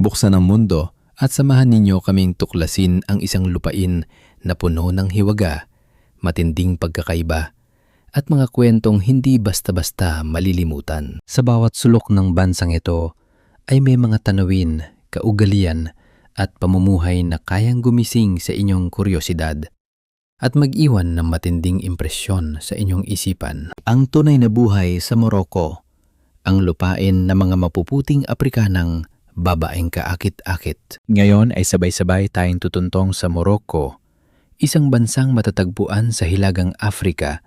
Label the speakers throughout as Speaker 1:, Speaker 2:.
Speaker 1: Buksan ang mundo at samahan ninyo kaming tuklasin ang isang lupain na puno ng hiwaga, matinding pagkakaiba, at mga kwentong hindi basta-basta malilimutan. Sa bawat sulok ng bansang ito ay may mga tanawin, kaugalian, at pamumuhay na kayang gumising sa inyong kuryosidad at mag-iwan ng matinding impresyon sa inyong isipan. Ang tunay na buhay sa Morocco, ang lupain ng mga mapuputing Afrikanang babaeng kaakit-akit. Ngayon ay sabay-sabay tayong tutuntong sa Morocco, isang bansang matatagpuan sa Hilagang Afrika,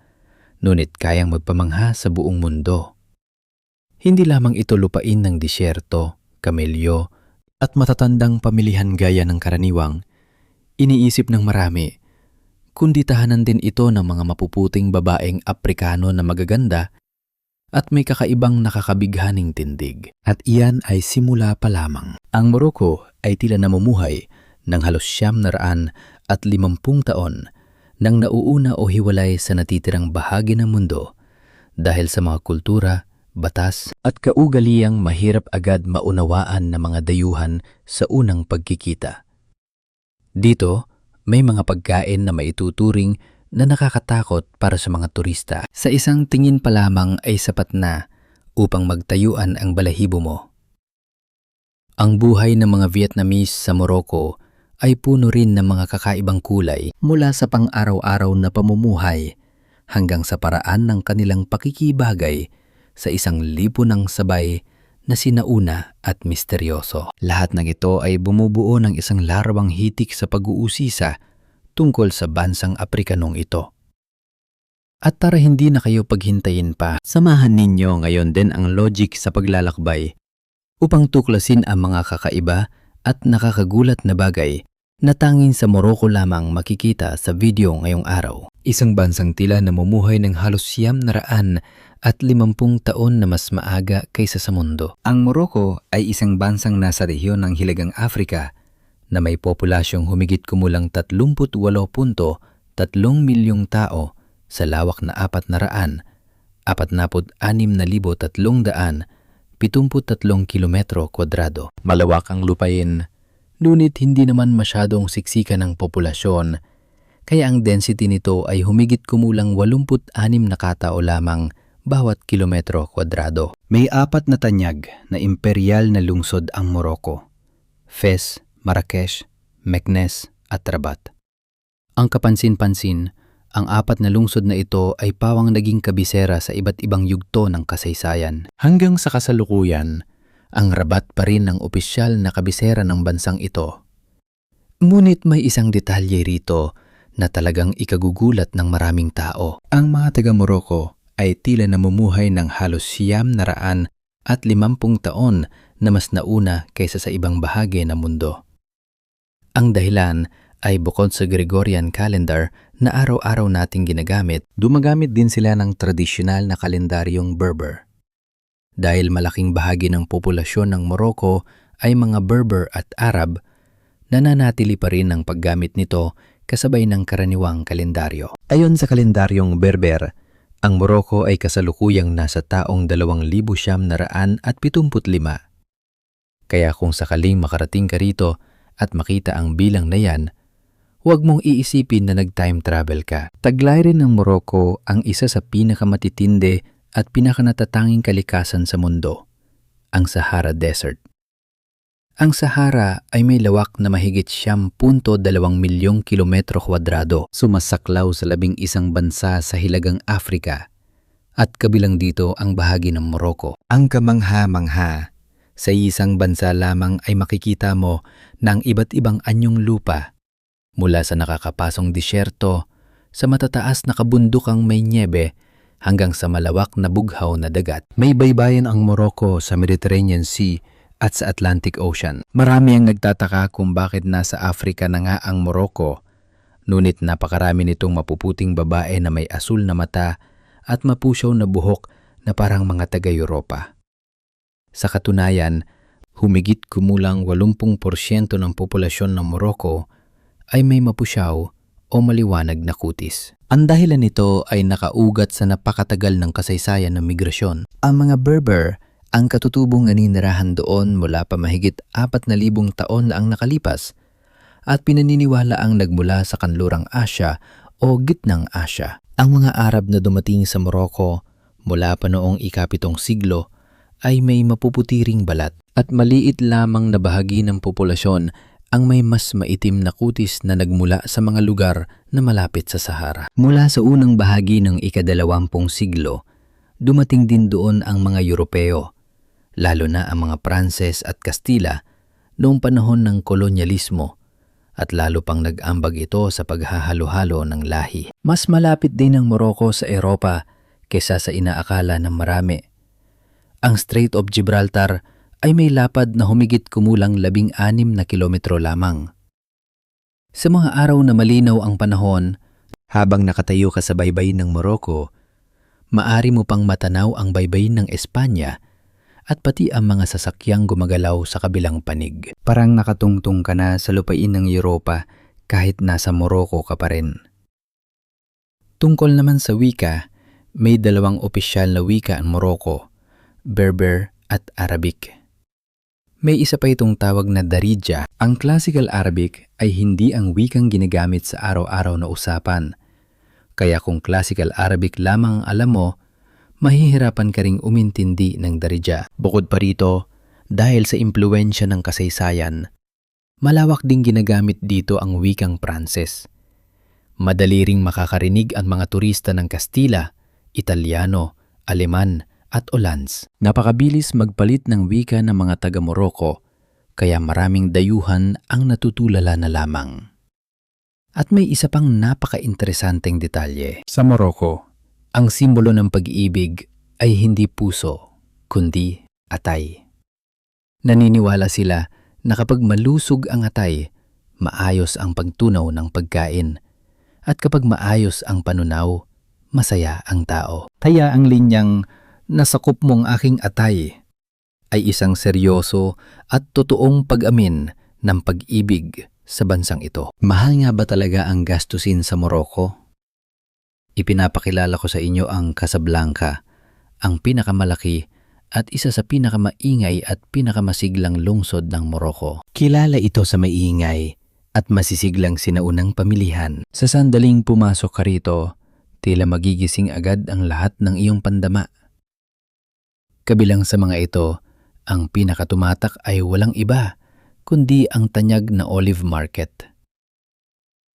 Speaker 1: ngunit kayang magpamangha sa buong mundo. Hindi lamang ito lupain ng disyerto, kamelyo, at matatandang pamilihan gaya ng karaniwang iniisip ng marami, kundi tahanan din ito ng mga mapuputing babaeng Aprikano na magaganda at may kakaibang nakakabighaning tindig. At iyan ay simula pa lamang. Ang Morocco ay tila namumuhay ng halos 950 taon nang nauuna o hiwalay sa natitirang bahagi ng mundo dahil sa mga kultura, batas at kaugaliyang mahirap agad maunawaan ng mga dayuhan sa unang pagkikita. Dito, may mga pagkain na maituturing na nakakatakot para sa mga turista. Sa isang tingin pa lamang ay sapat na upang magtayuan ang balahibo mo. Ang buhay ng mga Vietnamese sa Morocco ay puno rin ng mga kakaibang kulay mula sa pang-araw-araw na pamumuhay hanggang sa paraan ng kanilang pakikibagay sa isang lipunang sabay na sinauna at misteryoso. Lahat ng ito ay bumubuo ng isang larawang hitik sa pag-uusisa tungkol sa bansang Afrikanong ito. At tara hindi na kayo paghintayin pa, samahan ninyo ngayon din ang logic sa paglalakbay upang tuklasin ang mga kakaiba at nakakagulat na bagay na tanging sa Morocco lamang makikita sa video ngayong araw. Isang bansang tila namumuhay ng halos 950 taon na mas maaga kaysa sa mundo. Ang Morocco ay isang bansang nasa rehiyon ng Hilagang Afrika na may populasyong humigit kumulang 38.3 milyong tao sa lawak na 446,373 kilometro kwadrado. Malawak ang lupain, ngunit hindi naman masyadong siksikan ng populasyon, kaya ang density nito ay humigit kumulang 86 na katao lamang bawat kilometro kwadrado. May 4 na tanyag na imperyal na lungsod ang Morocco: Fez, Marrakesh, Meknes at Rabat. Ang kapansin-pansin, ang 4 na lungsod na ito ay pawang naging kabisera sa iba't ibang yugto ng kasaysayan. Hanggang sa kasalukuyan, ang Rabat pa rin ang opisyal na kabisera ng bansang ito. Ngunit may isang detalye rito na talagang ikagugulat ng maraming tao. Ang mga taga-Morocco ay tila namumuhay ng halos 950 taon na mas nauna kaysa sa ibang bahagi ng mundo. Ang dahilan ay bukod sa Gregorian calendar na araw-araw nating ginagamit, dumagamit din sila ng tradisyonal na kalendaryong Berber. Dahil malaking bahagi ng populasyon ng Morocco ay mga Berber at Arab, nananatili pa rin ang paggamit nito kasabay ng karaniwang kalendaryo. Ayon sa kalendaryong Berber, ang Morocco ay kasalukuyang nasa taong 2,975. Kaya kung sakaling makarating ka rito at makita ang bilang na yan, huwag mong iisipin na nag-time travel ka. Taglay rin ng Morocco ang isa sa pinakamatitindi at pinakanatatanging kalikasan sa mundo, ang Sahara Desert. Ang Sahara ay may lawak na mahigit 10.2 milyong kilometro kwadrado, sumasaklaw sa 11 bansa sa Hilagang Afrika, at kabilang dito ang bahagi ng Morocco. Ang kamangha-mangha, sa isang bansa lamang ay makikita mo na ang iba't ibang anyong lupa, mula sa nakakapasong disyerto, sa matataas na kabundukang may nyebe, hanggang sa malawak na bughaw na dagat. May baybayin ang Morocco sa Mediterranean Sea at sa Atlantic Ocean. Marami ang nagtataka kung bakit nasa Afrika na nga ang Morocco, ngunit napakarami nitong mapuputing babae na may asul na mata at mapusyaw na buhok na parang mga taga-Europa. Sa katunayan, humigit kumulang 80% ng populasyon ng Morocco ay may mapusyaw o maliwanag na kutis. Ang dahilan nito ay nakaugat sa napakatagal ng kasaysayan ng migrasyon. Ang mga Berber Ang katutubong naninirahan doon mula pa mahigit 4,000 taon na ang nakalipas at pinaniniwala ang nagmula sa kanlurang Asya o Gitnang Asya. Ang mga Arab na dumating sa Morocco mula pa noong ika-7 siglo ay may mapuputiring balat at maliit lamang na bahagi ng populasyon ang may mas maitim na kutis na nagmula sa mga lugar na malapit sa Sahara. Mula sa unang bahagi ng ika-20 siglo, dumating din doon ang mga Europeo, lalo na ang mga Pranses at Kastila noong panahon ng kolonyalismo, at lalo pang nag-ambag ito sa paghahalo-halo ng lahi. Mas malapit din ang Morocco sa Europa kaysa sa inaakala ng marami. Ang Strait of Gibraltar ay may lapad na humigit kumulang 16 na kilometro lamang. Sa mga araw na malinaw ang panahon, habang nakatayo ka sa baybayin ng Morocco, maari mo pang matanaw ang baybayin ng Espanya at pati ang mga sasakyang gumagalaw sa kabilang panig. Parang nakatungtong ka na sa lupain ng Europa kahit nasa Morocco ka pa rin. Tungkol naman sa wika, may 2 opisyal na wika ang Morocco, Berber at Arabic. May isa pa itong tawag na Darija. Ang Classical Arabic ay hindi ang wikang ginagamit sa araw-araw na usapan. Kaya kung Classical Arabic lamang ang alam mo, mahihirapan ka ring umintindi ng Darija. Bukod pa rito, dahil sa impluwensya ng kasaysayan, malawak ding ginagamit dito ang wikang Pranses. Madali ring makakarinig ang mga turista ng Kastila, Italiano, Aleman at Olans. Napakabilis magpalit ng wika ng mga taga-Morocco, kaya maraming dayuhan ang natutulala na lamang. At may isa pang napaka-interesanteng detalye. Sa Morocco, ang simbolo ng pag-ibig ay hindi puso, kundi atay. Naniniwala sila na kapag malusog ang atay, maayos ang pagtunaw ng pagkain. At kapag maayos ang panunaw, masaya ang tao. Kaya ang linyang "nasakop mong aking atay" ay isang seryoso at totoong pag-amin ng pag-ibig sa bansang ito. Mahal nga ba talaga ang gastusin sa Morocco? Ipinapakilala ko sa inyo ang Casablanca, ang pinakamalaki at isa sa pinakamaingay at pinakamasiglang lungsod ng Morocco. Kilala ito sa maingay at masisiglang sinaunang pamilihan. Sa sandaling pumasok ka rito, tila magigising agad ang lahat ng iyong pandama. Kabilang sa mga ito, ang pinakatumatak ay walang iba, kundi ang tanyag na Olive Market.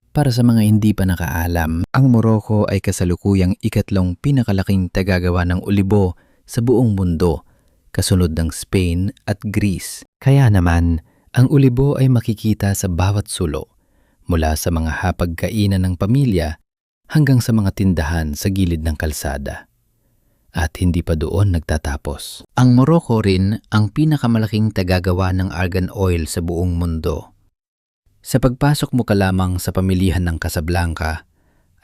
Speaker 1: Para sa mga hindi pa nakaalam, ang Morocco ay kasalukuyang ikatlong pinakalaking tagagawa ng olibo sa buong mundo, kasunod ng Spain at Greece. Kaya naman, ang olibo ay makikita sa bawat sulo, mula sa mga hapagkainan ng pamilya hanggang sa mga tindahan sa gilid ng kalsada. At hindi pa doon nagtatapos. Ang Morocco rin ang pinakamalaking tagagawa ng argan oil sa buong mundo. Sa pagpasok mo ka lamang sa pamilihan ng Casablanca,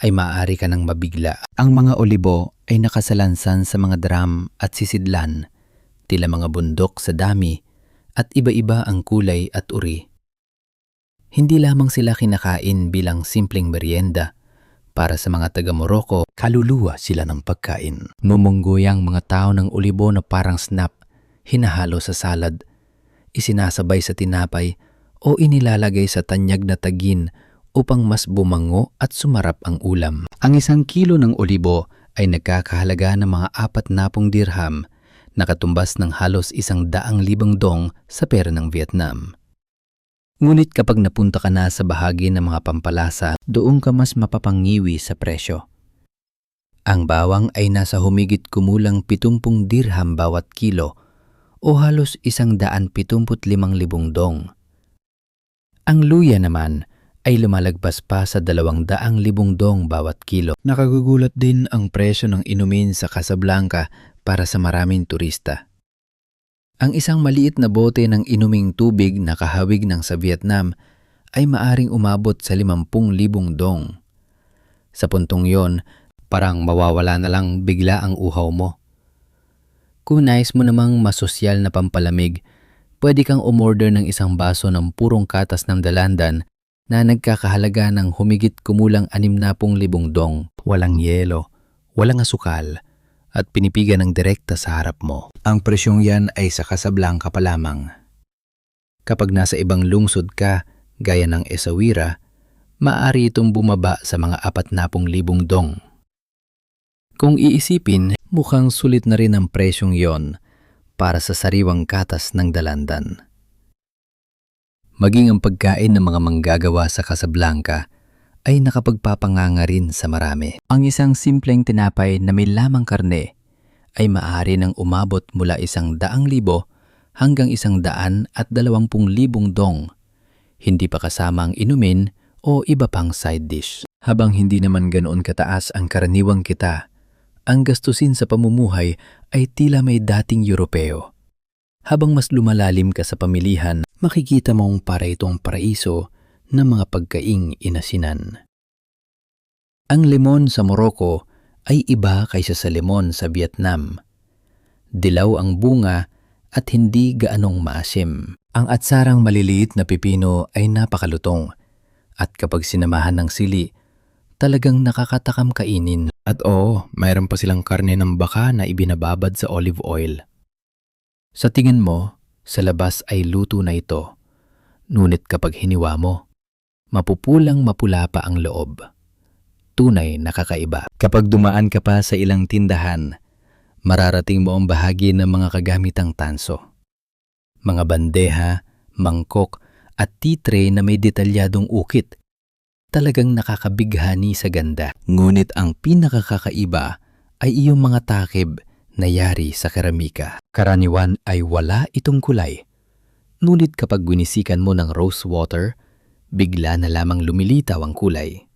Speaker 1: ay maaari ka nang mabigla. Ang mga olibo ay nakasalansan sa mga drum at sisidlan, tila mga bundok sa dami, at iba-iba ang kulay at uri. Hindi lamang sila kinakain bilang simpleng merienda. Para sa mga taga-Morocco, kaluluwa sila ng pagkain. Mumunggoy ang mga tao ng olibo na parang snap, hinahalo sa salad, isinasabay sa tinapay o inilalagay sa tanyag na tagin upang mas bumango at sumarap ang ulam. Ang 1 kilo ng olibo ay nagkakahalaga ng mga 40 dirham, nakatumbas ng halos 100,000 dong sa pera ng Vietnam. Ngunit kapag napunta ka na sa bahagi ng mga pampalasa, doon ka mas mapapangiwi sa presyo. Ang bawang ay nasa humigit kumulang 70 dirham bawat kilo o halos 175,000 dong. Ang luya naman ay lumalagpas pa sa 200,000 dong bawat kilo. Nakagugulat din ang presyo ng inumin sa Casablanca para sa maraming turista. Ang isang maliit na bote ng inuming tubig na kahawig ng sa Vietnam ay maaring umabot sa 50,000 dong. Sa puntong yon, parang mawawala na lang bigla ang uhaw mo. Kung nais mo namang masosyal na pampalamig, pwede kang umorder ng 1 baso ng purong katas ng dalandan na nagkakahalaga ng humigit kumulang 60,000 dong. Walang yelo, walang asukal, at pinipiga ng direkta sa harap mo. Ang presyong yan ay sa Casablanca pa lamang. Kapag nasa ibang lungsod ka, gaya ng Essaouira, maaari itong bumaba sa mga 40,000 dong. Kung iisipin, mukhang sulit na rin ang presyong yon para sa sariwang katas ng dalandan. Maging ang pagkain ng mga manggagawa sa Casablanca ay nakapagpapanganga rin sa marami. Ang isang simpleng tinapay na may lamang karne ay maaari nang umabot mula 100,000 hanggang 120,000 dong, hindi pa kasama ang inumin o iba pang side dish. Habang hindi naman ganoon kataas ang karaniwang kita, ang gastusin sa pamumuhay ay tila may dating Europeo. Habang mas lumalalim ka sa pamilihan, makikita mong para itong paraiso ng mga pagkaing inasinan. Ang lemon sa Morocco ay iba kaysa sa lemon sa Vietnam. Dilaw ang bunga at hindi gaanong maasim. Ang atsarang maliliit na pipino ay napakalutong at kapag sinamahan ng sili, talagang nakakatakam kainin. At mayroon pa silang karne ng baka na ibinababad sa olive oil. Sa tingin mo, sa labas ay luto na ito. Ngunit kapag hiniwa mo, mapupulang mapula pa ang loob. Tunay na kakaiba. Kapag dumaan ka pa sa ilang tindahan, mararating mo ang bahagi ng mga kagamitang tanso. Mga bandeha, mangkok at tea tray na may detalyadong ukit. Talagang nakakabighani sa ganda. Ngunit ang pinakakakaiba ay iyong mga takib na yari sa keramika. Karaniwan ay wala itong kulay. Ngunit kapag ginisikan mo ng rose water, bigla na lamang lumilitaw ang kulay.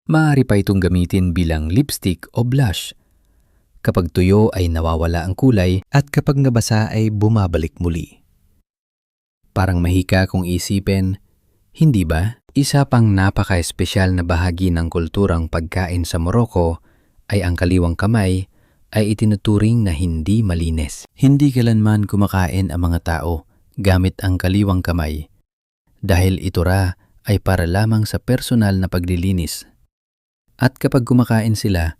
Speaker 1: Maaari pa itong gamitin bilang lipstick o blush. Kapag tuyo ay nawawala ang kulay at kapag nabasa ay bumabalik muli. Parang mahika kung isipin, hindi ba? Isa pang napaka-espesyal na bahagi ng kulturang pagkain sa Morocco ay ang kaliwang kamay ay itinuturing na hindi malinis. Hindi kailanman kumakain ang mga tao gamit ang kaliwang kamay dahil ito ra ay para lamang sa personal na paglilinis. At kapag kumakain sila,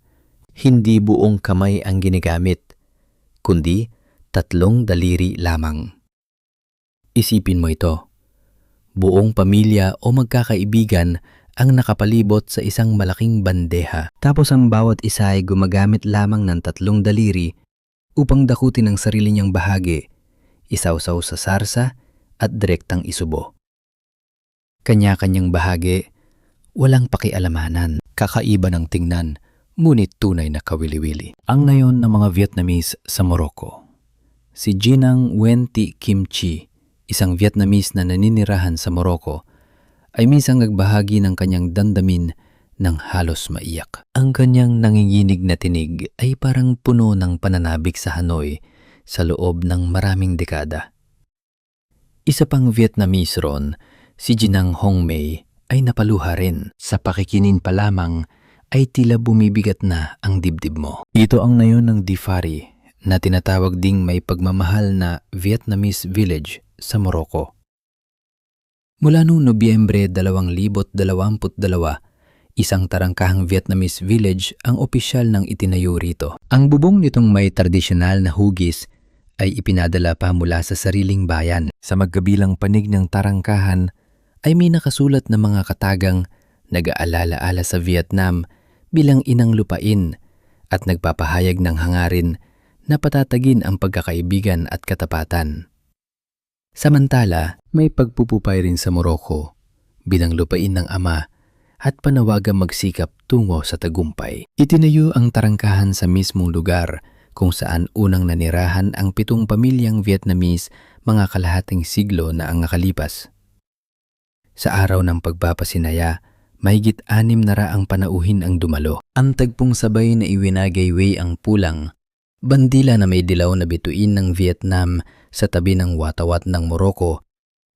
Speaker 1: hindi buong kamay ang ginagamit, kundi 3 daliri lamang. Isipin mo ito, buong pamilya o magkakaibigan ang nakapalibot sa isang malaking bandeha. Tapos ang bawat isa ay gumagamit lamang ng 3 daliri upang dakutin ang sarili niyang bahagi, isawsaw sa sarsa at direktang isubo. Kanya-kanyang bahagi, walang pakialamanan, kakaiba ng tingnan, ngunit tunay na kawili-wili. Ang ngayon ng mga Vietnamese sa Morocco. Si Ginang Nguyen Thi Kim Chi, isang Vietnamese na naninirahan sa Morocco, ay minsan nagbahagi ng kanyang damdamin ng halos maiyak. Ang kanyang nanginginig na tinig ay parang puno ng pananabik sa Hanoi sa loob ng maraming dekada. Isa pang Vietnamese ron, si Ginang Hong Mei, ay napaluha rin. Sa pakikinin pa lamang ay tila bumibigat na ang dibdib mo. Ito ang nayon ng Di Fari na tinatawag ding may pagmamahal na Vietnamese village sa Morocco. Mula noong Nobyembre 2022, isang tarangkahang Vietnamese village ang opisyal ng itinayo rito. Ang bubong nitong may tradisyonal na hugis ay ipinadala pa mula sa sariling bayan. Sa magkabilang panig ng tarangkahan ay may nakasulat na mga katagang nag-aalala-ala sa Vietnam bilang inang lupain at nagpapahayag ng hangarin na patatagin ang pagkakaibigan at katapatan. Samantala, may pagpupupay rin sa Morocco bilang lupain ng ama at panawagang magsikap tungo sa tagumpay. Itinayo ang tarangkahan sa mismong lugar kung saan unang nanirahan ang 7 pamilyang Vietnamese mga kalahating siglo na ang nakalipas. Sa araw ng pagpapasinaya, mahigit 6 na raang panauhin ang dumalo. Ang tagpong sabay na iwinagayway ang pulang, bandila na may dilaw na bituin ng Vietnam sa tabi ng watawat ng Morocco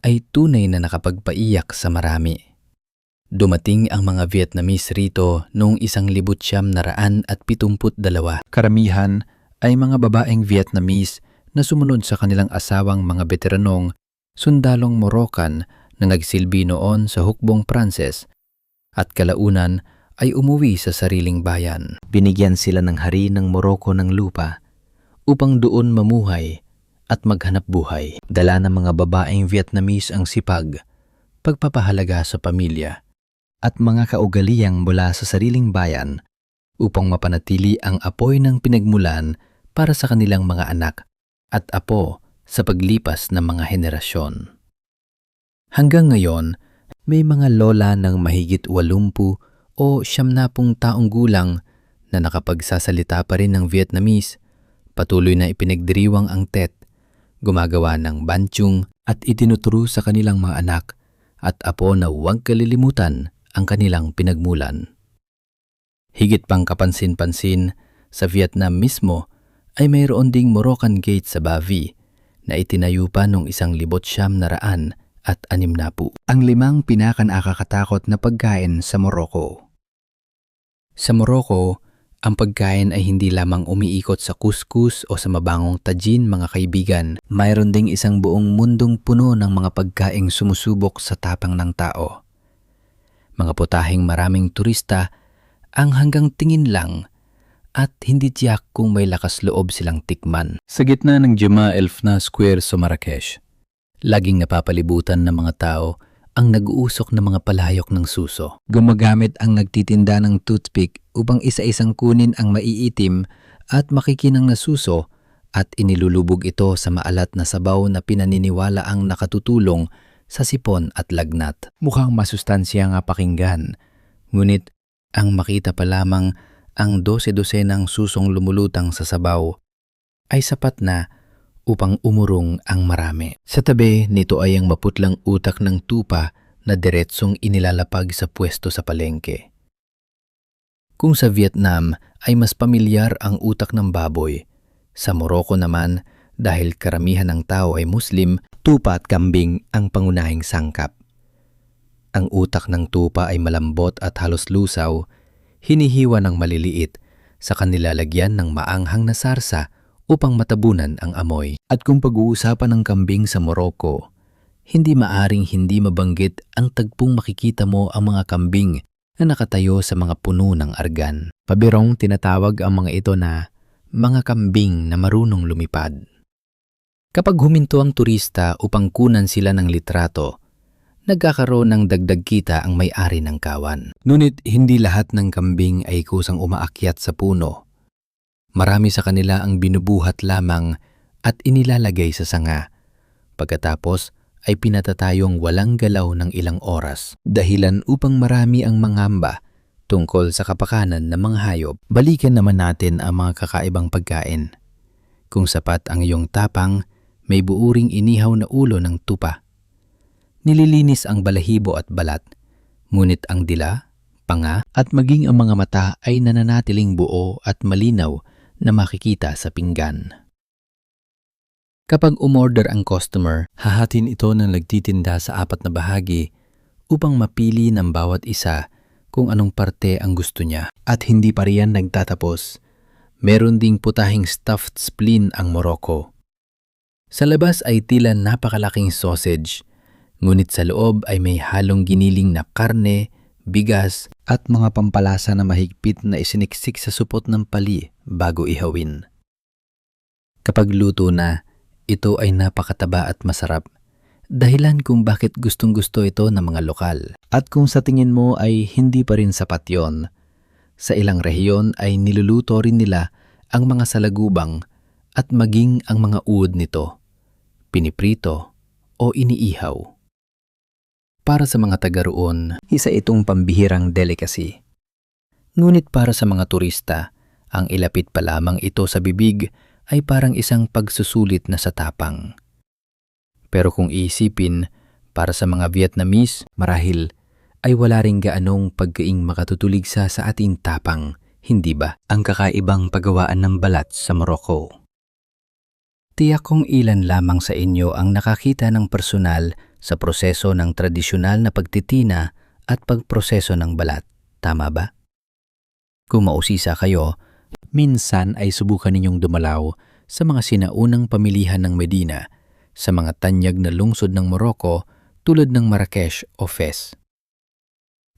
Speaker 1: ay tunay na nakapagpaiyak sa marami. Dumating ang mga Vietnamese rito noong 1972. Karamihan ay mga babaeng Vietnamese na sumunod sa kanilang asawang mga veteranong sundalong Moroccan na nagsilbi noon sa hukbong Pranses at kalaunan ay umuwi sa sariling bayan. Binigyan sila ng hari ng Morocco ng lupa upang doon mamuhay at maghanap buhay. Dala ng mga babaeng Vietnamese ang sipag, pagpapahalaga sa pamilya, at mga kaugaliyang mula sa sariling bayan upang mapanatili ang apoy ng pinagmulan para sa kanilang mga anak at apo sa paglipas ng mga henerasyon. Hanggang ngayon, may mga lola ng mahigit 80 o 70 taong gulang na nakapagsasalita pa rin ng Vietnamese, patuloy na ipinagdiriwang ang Tet, gumagawa ng banchung at itinuturo sa kanilang mga anak at apo na huwag kalilimutan ang kanilang pinagmulan. Higit pang kapansin-pansin, sa Vietnam mismo ay mayroon ding Moroccan Gate sa Ba Vi na itinayo pa noong 1960 at 60. Ang 5 pinakanakakatakot na pagkain sa Morocco. Sa Morocco, ang pagkain ay hindi lamang umiikot sa couscous o sa mabangong tajin, mga kaibigan. Mayroon ding isang buong mundong puno ng mga pagkaing sumusubok sa tapang ng tao. Mga putaheng maraming turista ang hanggang tingin lang at hindi tiyak kung may lakas loob silang tikman. Sa gitna ng Jemaa El Fna Square sa Marrakesh, laging napapalibutan ng mga tao ang nag-uusok ng mga palayok ng suso. Gumagamit ang nagtitinda ng toothpick upang isa-isang kunin ang maiitim at makikinang na suso at inilulubog ito sa maalat na sabaw na pinaniniwala ang nakatutulong sa sipon at lagnat. Mukhang masustansya nga pakinggan, ngunit ang makita pa lamang ang 12-dosenang susong lumulutang sa sabaw ay sapat na upang umurong ang marami. Sa tabi nito ay ang maputlang utak ng tupa na diretsong inilalapag sa pwesto sa palengke. Kung sa Vietnam ay mas pamilyar ang utak ng baboy, sa Morocco naman, dahil karamihan ng tao ay Muslim, tupa at kambing ang pangunahing sangkap. Ang utak ng tupa ay malambot at halos lusaw, hinihiwa ng maliliit sa kanilalagyan ng maanghang na sarsa upang matabunan ang amoy. At kung pag-uusapan ng kambing sa Morocco, hindi maaring hindi mabanggit ang tagpong makikita mo ang mga kambing na nakatayo sa mga puno ng argan. Pabirong tinatawag ang mga ito na mga kambing na marunong lumipad. Kapag huminto ang turista upang kunan sila ng litrato, nagkakaroon ng dagdag kita ang may-ari ng kawan. Ngunit hindi lahat ng kambing ay kusang umaakyat sa puno. Marami sa kanila ang binubuhat lamang at inilalagay sa sanga. Pagkatapos ay pinatatayong walang galaw ng ilang oras, dahilan upang marami ang mangamba tungkol sa kapakanan ng mga hayop. Balikan naman natin ang mga kakaibang pagkain. Kung sapat ang iyong tapang, may buuring inihaw na ulo ng tupa. Nililinis ang balahibo at balat, ngunit ang dila, panga at maging ang mga mata ay nananatiling buo at malinaw na makikita sa pinggan. Kapag umorder ang customer, hahatin ito ng nagtitinda sa 4 na bahagi upang mapili ng bawat isa kung anong parte ang gusto niya. At hindi pa riyan nagtatapos, meron ding putahing stuffed spleen ang Morocco. Sa labas ay tila napakalaking sausage, ngunit sa loob ay may halong giniling na karne, bigas at mga pampalasa na mahigpit na isiniksik sa supot ng pali bago ihawin. Kapag luto na, ito ay napakataba at masarap, dahilan kung bakit gustong-gusto ito ng mga lokal. At kung sa tingin mo ay hindi pa rin sapat yon, sa ilang rehiyon ay niluluto rin nila ang mga salagubang at maging ang mga uod nito, piniprito o iniihaw. Para sa mga taga roon, isa itong pambihirang delicacy. Ngunit para sa mga turista, ang ilapit pa lamang ito sa bibig ay parang isang pagsusulit na sa tapang. Pero kung iisipin, para sa mga Vietnamese, marahil ay wala ring gaanong pagkaing makatutuligsa sa ating tapang, hindi ba? Ang kakaibang paggawaan ng balat sa Morocco. Tiyak kong ilan lamang sa inyo ang nakakita ng personal sa proseso ng tradisyonal na pagtitina at pagproseso ng balat. Tama ba? Kung mausisa kayo, minsan ay subukan ninyong dumalaw sa mga sinaunang pamilihan ng Medina, sa mga tanyag na lungsod ng Morocco tulad ng Marrakesh o Fez.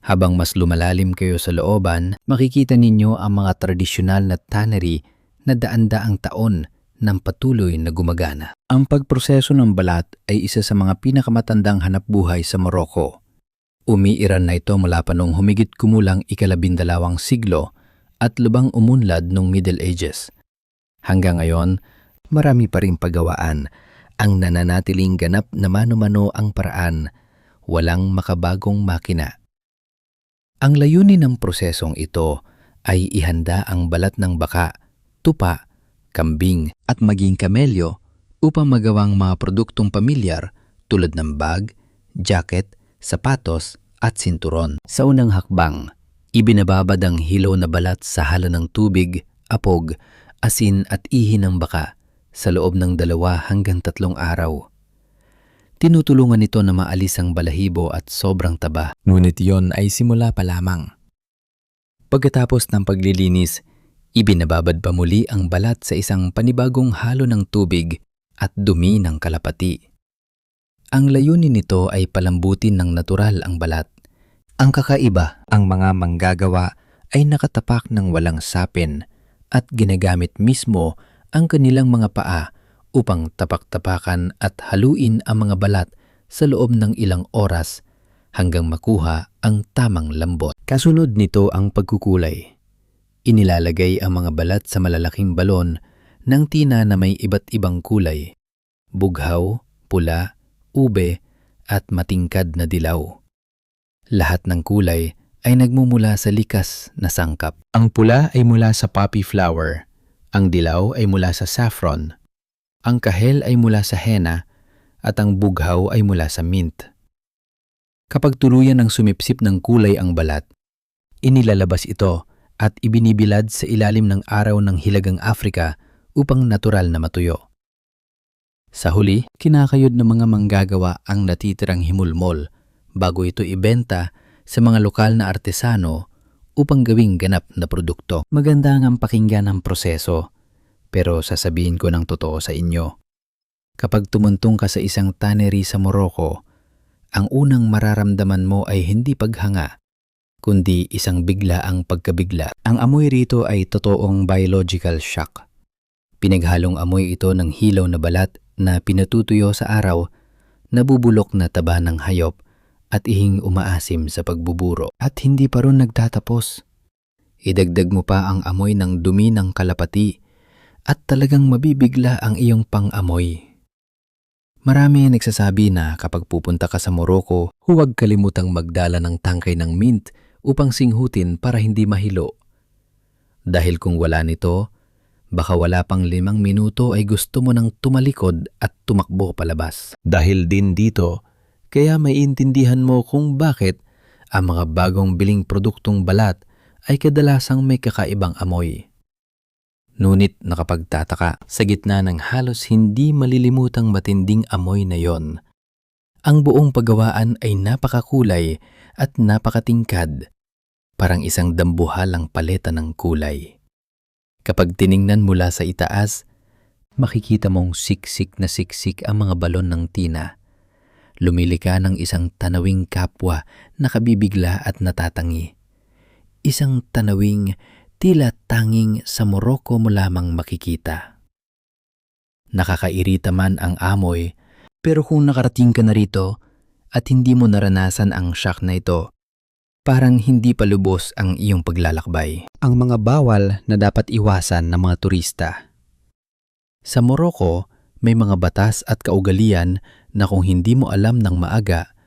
Speaker 1: Habang mas lumalalim kayo sa looban, makikita ninyo ang mga tradisyonal na tannery na daan-daang taon ng patuloy na gumagana.
Speaker 2: Ang pagproseso ng balat ay isa sa mga pinakamatandang hanapbuhay sa Morocco.
Speaker 1: Umiiran na ito mula pa noong humigit kumulang ika-12 siglo at lubang umunlad noong Middle Ages. Hanggang ngayon, marami pa ring paggawaan ang nananatiling ganap na mano-mano ang paraan, walang makabagong makina. Ang layunin ng prosesong ito ay ihanda ang balat ng baka, tupa, kambing at maging kamelyo upang magawang mga produktong pamilyar tulad ng bag, jacket, sapatos at sinturon. Sa unang hakbang, ibinababad ang hilaw na balat sa hala ng tubig, apog, asin at ihi ng baka sa loob ng 2 hanggang 3 araw. Tinutulungan nito na maalis ang balahibo at sobrang taba. Ngunit yon ay simula pa lamang. Pagkatapos ng paglilinis, ibinababad pa muli ang balat sa isang panibagong halo ng tubig at dumi ng kalapati. Ang layunin nito ay palambutin ng natural ang balat. Ang kakaiba, ang mga manggagawa ay nakatapak ng walang sapin at ginagamit mismo ang kanilang mga paa upang tapak-tapakan at haluin ang mga balat sa loob ng ilang oras hanggang makuha ang tamang lambot. Kasunod nito ang pagkukulay. Inilalagay ang mga balat sa malalaking balon ng tina na may iba't ibang kulay: bughaw, pula, ube at matingkad na dilaw. Lahat ng kulay ay nagmumula sa likas na sangkap. Ang pula ay mula sa poppy flower, ang dilaw ay mula sa saffron, ang kahel ay mula sa henna at ang bughaw ay mula sa mint. Kapag tuluyan ng sumipsip ng kulay ang balat, inilalabas ito at ibinibilad sa ilalim ng araw ng hilagang Afrika upang natural na matuyo. Sa huli, kinakayod ng mga manggagawa ang natitirang himulmol bago ito ibenta sa mga lokal na artesano upang gawing ganap na produkto. Maganda ang pakinggan ng proseso, pero sasabihin ko ng totoo sa inyo. Kapag tumuntong ka sa isang tannery sa Morocco, ang unang mararamdaman mo ay hindi paghanga, kundi isang biglaang pagkabigla. Ang amoy rito ay totoong biological shock. Pinaghalong amoy ito ng hilaw na balat na pinatutuyo sa araw, nabubulok na taba ng hayop at ihing umaasim sa pagbuburo. At hindi pa ron nagtatapos. Idagdag mo pa ang amoy ng dumi ng kalapati at talagang mabibigla ang iyong pang-amoy. Marami ang nagsasabi na kapag pupunta ka sa Morocco, huwag kalimutang magdala ng tangkay ng mint upang singhutin para hindi mahilo. Dahil kung wala nito, baka wala pang 5 minuto ay gusto mo nang tumalikod at tumakbo palabas. Dahil din dito, kaya maiintindihan mo kung bakit ang mga bagong biling produktong balat ay kadalasang may kakaibang amoy. Ngunit nakapagtataka, sa gitna ng halos hindi malilimutang matinding amoy na yon, ang buong paggawaan ay napakakulay at napakatingkad, parang isang dambuhalang paleta ng kulay. Kapag tiningnan mula sa itaas, makikita mong siksik na siksik ang mga balon ng tina. Lumilika ng isang tanawing kapwa na kabibigla at natatangi. Isang tanawing tila tanging sa Morocco mo lamang makikita. Nakakairita man ang amoy, pero kung nakarating ka na rito at hindi mo naranasan ang shock na ito, parang hindi pa lubos ang iyong paglalakbay. Ang mga bawal na dapat iwasan ng mga turista. Sa Morocco, may mga batas at kaugalian na kung hindi mo alam ng maaga,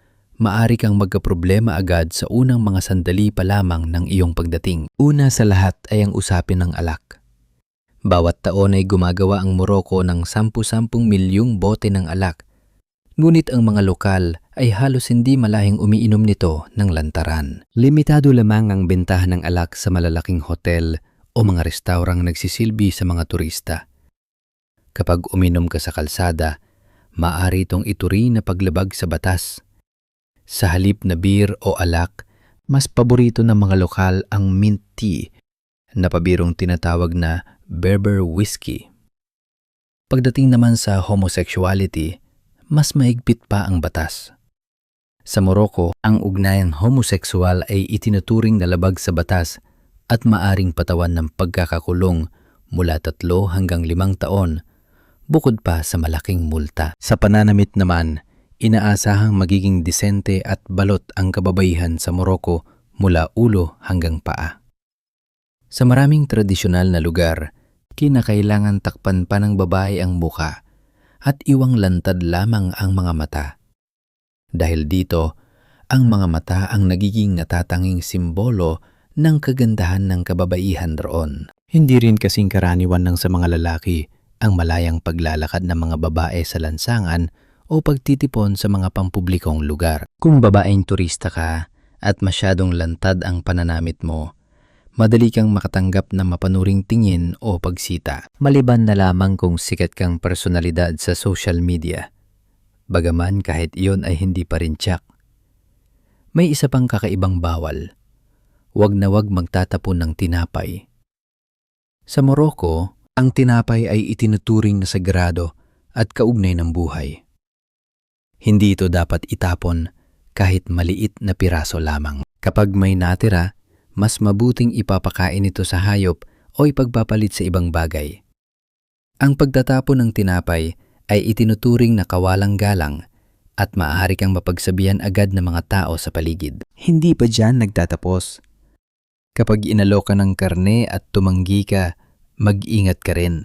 Speaker 1: maari kang magkaproblema agad sa unang mga sandali pa lamang ng iyong pagdating. Una sa lahat ay ang usapin ng alak. Bawat taon ay gumagawa ang Morocco ng 10-10 milyong bote ng alak. Ngunit ang mga lokal ay halos hindi malahing umiinom nito ng lantaran. Limitado lamang ang bentahan ng alak sa malalaking hotel o mga restaurang nagsisilbi sa mga turista. Kapag uminom ka sa kalsada, maaari itong ituri na paglabag sa batas. Sa halip na beer o alak, mas paborito ng mga lokal ang mint tea na pabirong tinatawag na Berber whiskey. Pagdating naman sa homosexuality, mas mahigpit pa ang batas. Sa Morocco, ang ugnayang homosexual ay itinuturing na labag sa batas at maaring patawan ng pagkakakulong mula 3 hanggang 5 taon bukod pa sa malaking multa.
Speaker 2: Sa pananamit naman, inaasahang magiging disente at balot ang kababaihan sa Morocco mula ulo hanggang paa.
Speaker 1: Sa maraming tradisyonal na lugar, kinakailangan takpan pa ng babae ang muka at iwang lantad lamang ang mga mata. Dahil dito, ang mga mata ang nagiging natatanging simbolo ng kagandahan ng kababaihan roon.
Speaker 2: Hindi rin kasing karaniwan ng sa mga lalaki ang malayang paglalakad ng mga babae sa lansangan o pagtitipon sa mga pampublikong lugar.
Speaker 1: Kung babaeng turista ka at masyadong lantad ang pananamit mo, madali kang makatanggap na mapanuring tingin o pagsita. Maliban na lamang kung sikat kang personalidad sa social media. Bagaman kahit iyon ay hindi pa rin tiyak. May isa pang kakaibang bawal. Huwag na huwag magtatapon ng tinapay. Sa Morocco, ang tinapay ay itinuturing na sagrado at kaugnay ng buhay. Hindi ito dapat itapon kahit maliit na piraso lamang. Kapag may natira, mas mabuting ipapakain ito sa hayop o ipagpapalit sa ibang bagay. Ang pagtatapon ng tinapay ay itinuturing na kawalang-galang at maaari kang mapagsabihan agad ng mga tao sa paligid.
Speaker 2: Hindi pa dyan nagtatapos.
Speaker 1: Kapag inalok ka ng karne at tumanggi ka, mag-ingat ka rin.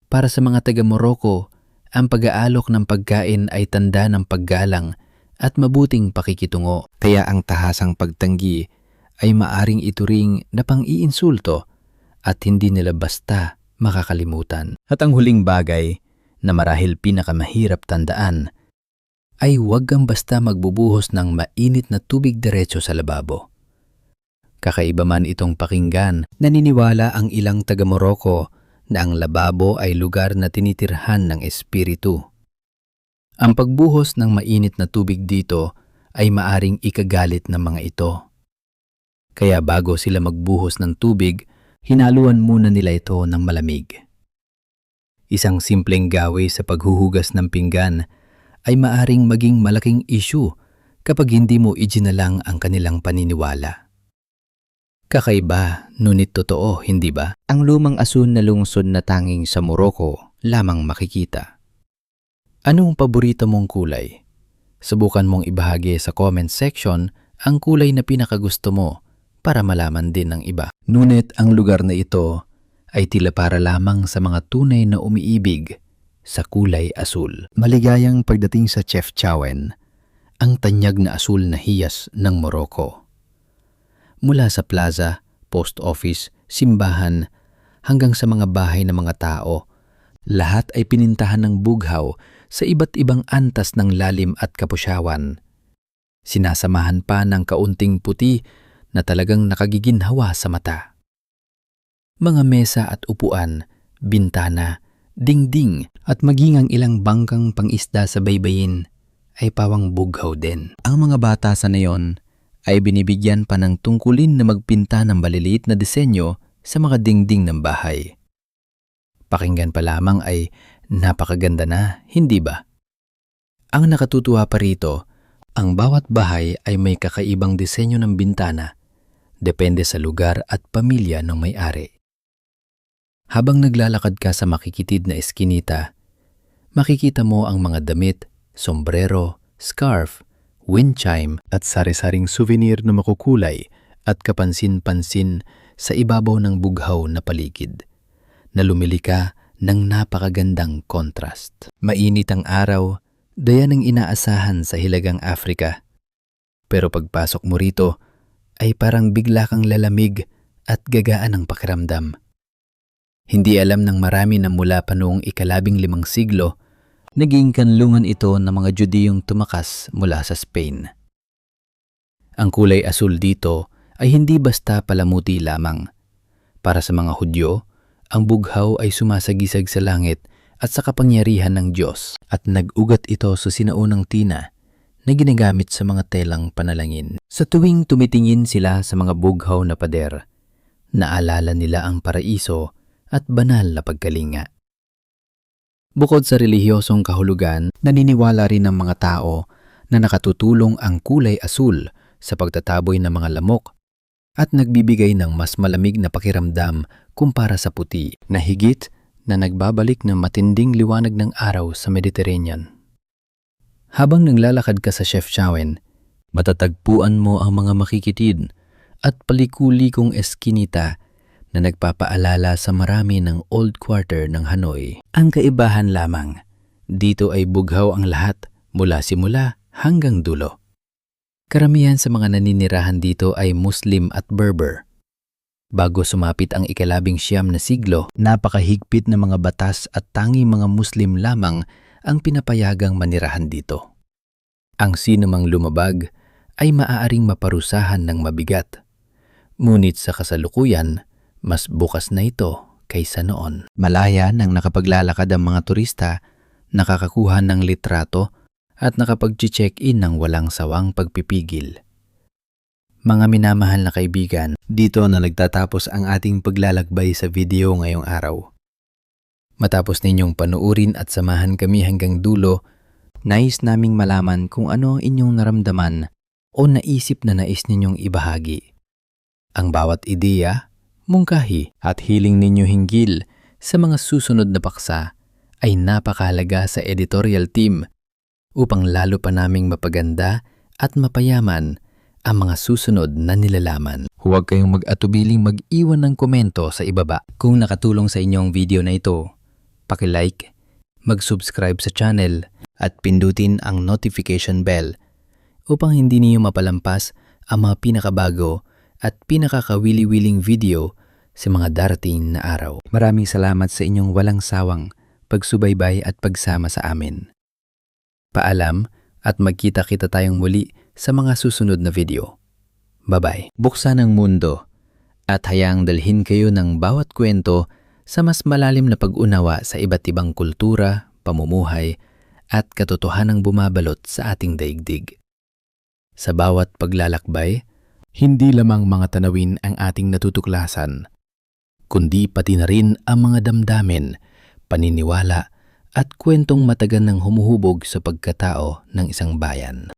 Speaker 1: Para sa mga taga-Morocco, ang pag-aalok ng pagkain ay tanda ng paggalang at mabuting pakikitungo.
Speaker 2: Kaya ang tahasang pagtanggi ay maaring ituring na pang-iinsulto at hindi nila basta makakalimutan.
Speaker 1: At ang huling bagay na marahil pinakamahirap tandaan ay huwag kang basta magbubuhos ng mainit na tubig diretso sa lababo. Kakaiba man itong pakinggan, naniniwala ang ilang taga-Morocco na ang lababo ay lugar na tinitirhan ng espiritu. Ang pagbuhos ng mainit na tubig dito ay maaring ikagalit ng mga ito. Kaya bago sila magbuhos ng tubig, hinaluan muna nila ito ng malamig. Isang simpleng gawi sa paghuhugas ng pinggan ay maaring maging malaking issue kapag hindi mo iginalang ang kanilang paniniwala. Kakaiba, ngunit totoo, hindi ba? Ang lumang asul na lungsod na tanging sa Morocco lamang makikita. Anong paborito mong kulay? Subukan mong ibahagi sa comment section ang kulay na pinakagusto mo para malaman din ng iba. Ngunit ang lugar na ito ay tila para lamang sa mga tunay na umiibig sa kulay asul. Maligayang pagdating sa Chefchaouen, ang tanyag na asul na hiyas ng Morocco. Mula sa plaza, post office, simbahan, hanggang sa mga bahay ng mga tao, lahat ay pinintahan ng bughaw sa iba't ibang antas ng lalim at kapusyawan. Sinasamahan pa ng kaunting puti na talagang nakagiginhawa sa mata. Mga mesa at upuan, bintana, dingding at maging ang ilang bangkang pangisda sa baybayin ay pawang bughaw din. Ang mga bata sa nayon ay binibigyan pa ng tungkulin na magpinta ng maliliit na disenyo sa mga dingding ng bahay. Pakinggan pa lamang ay napakaganda na, hindi ba? Ang nakatutuwa pa rito, ang bawat bahay ay may kakaibang disenyo ng bintana, depende sa lugar at pamilya ng may-ari. Habang naglalakad ka sa makikitid na eskinita, makikita mo ang mga damit, sombrero, scarf, wind chime at sari-saring souvenir na makukulay at kapansin-pansin sa ibabaw ng bughaw na paligid, na lumili ka ng napakagandang contrast. Mainit ang araw, dayan ang inaasahan sa Hilagang Afrika. Pero pagpasok mo rito, ay parang bigla kang lalamig at gagaan ang pakiramdam. Hindi alam ng marami na mula pa noong ika-15 siglo, naging kanlungan ito ng mga Judiyong tumakas mula sa Spain. Ang kulay asul dito ay hindi basta palamuti lamang. Para sa mga Hudyo, ang bughaw ay sumasagisag sa langit at sa kapangyarihan ng Diyos at nag-ugat ito sa sinaunang tina na ginagamit sa mga telang panalangin. Sa tuwing tumitingin sila sa mga bughaw na pader, naalala nila ang paraiso at banal na pagkalinga. Bukod sa relihiyosong kahulugan, naniniwala rin ng mga tao na nakatutulong ang kulay asul sa pagtataboy ng mga lamok at nagbibigay ng mas malamig na pakiramdam kumpara sa puti na higit
Speaker 2: na nagbabalik ng matinding liwanag ng araw sa Mediterranean.
Speaker 1: Habang naglalakad ka sa Chefchaouen, matatagpuan mo ang mga makikitid at palikulikong eskinita na nagpapaalala sa marami ng Old Quarter ng Hanoi. Ang kaibahan lamang, dito ay bughaw ang lahat mula simula hanggang dulo. Karamihan sa mga naninirahan dito ay Muslim at Berber. Bago sumapit ang ika-19 na siglo, napakahigpit na mga batas at tanging mga Muslim lamang ang pinapayagang manirahan dito. Ang sinumang lumabag ay maaaring maparusahan ng mabigat. Ngunit sa kasalukuyan, mas bukas na ito kaysa noon. Malaya nang nakapaglalakad ang mga turista, nakakakuha ng litrato at nakapag-check-in ng walang sawang pagpipigil. Mga minamahal na kaibigan, dito na nagtatapos ang ating paglalakbay sa video ngayong araw. Matapos ninyong panuurin at samahan kami hanggang dulo, nais naming malaman kung ano ang inyong naramdaman o naisip na nais ninyong ibahagi. Ang bawat ideya, mungkahi at hiling ninyo hinggil sa mga susunod na paksa ay napakahalaga sa editorial team upang lalo pa naming mapaganda at mapayaman ang mga susunod na nilalaman. Huwag kayong mag-atubiling mag-iwan ng komento sa ibaba. Kung nakatulong sa inyong video na ito, paki-like, mag-subscribe sa channel at pindutin ang notification bell upang hindi niyo mapalampas ang mga pinakabago at pinakakawili-wiling video sa mga darating na araw. Maraming salamat sa inyong walang sawang pagsubaybay at pagsama sa amin. Paalam at magkita-kita tayong muli sa mga susunod na video. Bye-bye. Buksan ang mundo at hayaang dalhin kayo ng bawat kwento sa mas malalim na pag-unawa sa iba't ibang kultura, pamumuhay at katotohanang bumabalot sa ating daigdig. Sa bawat paglalakbay, hindi lamang mga tanawin ang ating natutuklasan, kundi pati na rin ang mga damdamin, paniniwala at kwentong matagal nang humuhubog sa pagkatao ng isang bayan.